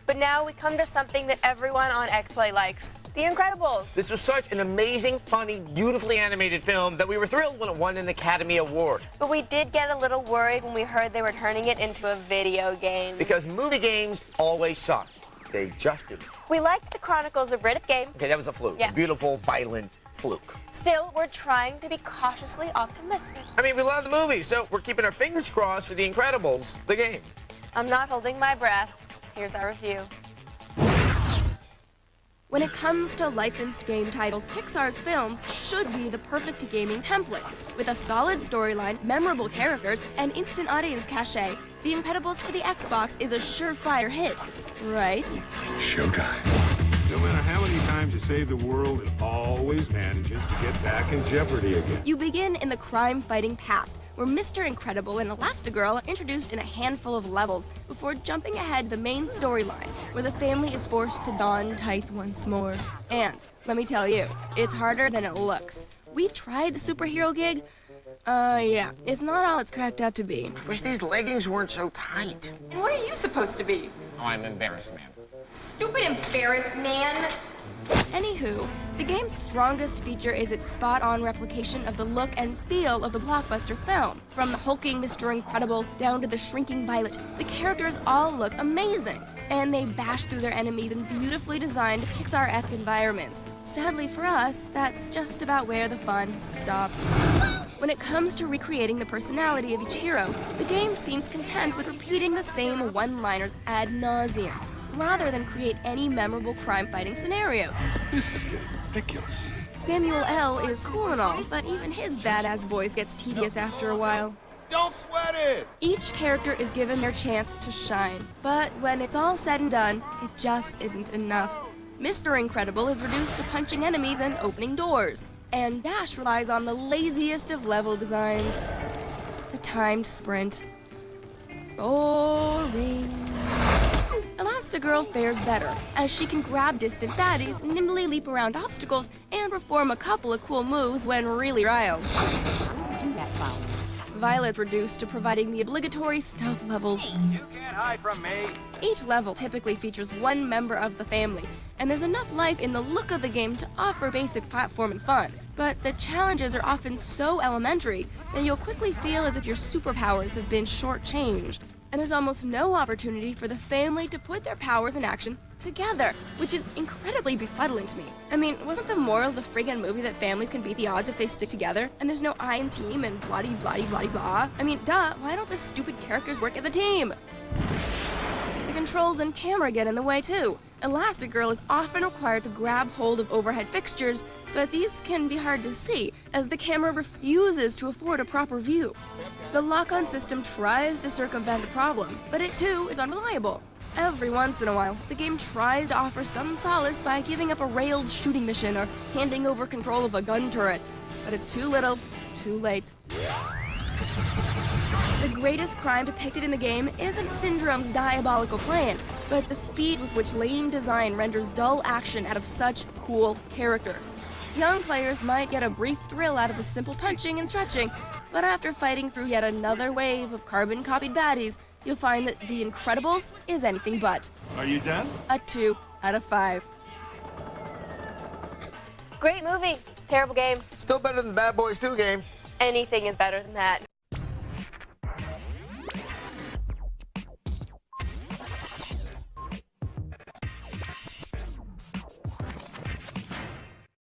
But now we come to something that everyone on XPlay likes. The Incredibles. This was such an amazing, funny, beautifully animated film that we were thrilled when it won an Academy Award. But we did get a little worried when we heard they were turning it into a video game. Because movie games always suck. They just do. We liked the Chronicles of Riddick game. Okay, that was a fluke. Yeah. A beautiful, violent fluke. Still, we're trying to be cautiously optimistic. I mean, we love the movie, so we're keeping our fingers crossed for The Incredibles, the game. I'm not holding my breath. Here's our review. When it comes to licensed game titles, Pixar's films should be the perfect gaming template. With a solid storyline, memorable characters, and instant audience cachet, The Incredibles for the Xbox is a surefire hit, right? Showtime. No matter how many times you save the world, it always manages to get back in jeopardy again. You begin in the crime-fighting past, where Mr. Incredible and Elastigirl are introduced in a handful of levels before jumping ahead to the main storyline, where the family is forced to don Tithe once more. And, let me tell you, it's harder than it looks. We tried the superhero gig. Yeah, it's not all it's cracked up to be. Wish these leggings weren't so tight. And what are you supposed to be? Oh, I'm embarrassed, man. Stupid embarrassed man. Anywho, the game's strongest feature is its spot-on replication of the look and feel of the blockbuster film. From the hulking Mr. Incredible down to the shrinking Violet, the characters all look amazing, and they bash through their enemies in beautifully designed Pixar-esque environments. Sadly for us, that's just about where the fun stopped. When it comes to recreating the personality of each hero, the game seems content with repeating the same one-liners ad nauseum, rather than create any memorable crime-fighting scenarios. This is getting ridiculous. Samuel L. is cool and all, but even his badass voice gets tedious after a while. Don't sweat it! Each character is given their chance to shine, but when it's all said and done, it just isn't enough. Mr. Incredible is reduced to punching enemies and opening doors, and Dash relies on the laziest of level designs. The timed sprint. Boring. Elastigirl fares better, as she can grab distant baddies, nimbly leap around obstacles, and perform a couple of cool moves when really riled. Violet's reduced to providing the obligatory stealth levels. You can't hide from me. Each level typically features one member of the family, and there's enough life in the look of the game to offer basic platform and fun. But the challenges are often so elementary that you'll quickly feel as if your superpowers have been shortchanged. And there's almost no opportunity for the family to put their powers in action together, which is incredibly befuddling to me. I mean, wasn't the moral of the friggin' movie that families can beat the odds if they stick together? And there's no I in team and blah-de-blah-de-blah-de-blah. I mean, duh, why don't the stupid characters work as a team? The controls and camera get in the way too. Elastigirl is often required to grab hold of overhead fixtures, but these can be hard to see, as the camera refuses to afford a proper view. The lock-on system tries to circumvent the problem, but it too is unreliable. Every once in a while, the game tries to offer some solace by giving up a railed shooting mission or handing over control of a gun turret, but it's too little, too late. The greatest crime depicted in the game isn't Syndrome's diabolical plan, but the speed with which lame design renders dull action out of such cool characters. Young players might get a brief thrill out of the simple punching and stretching, but after fighting through yet another wave of carbon-copied baddies, you'll find that The Incredibles is anything but. Are you done? A 2 out of 5. Great movie. Terrible game. Still better than the Bad Boys 2 game. Anything is better than that.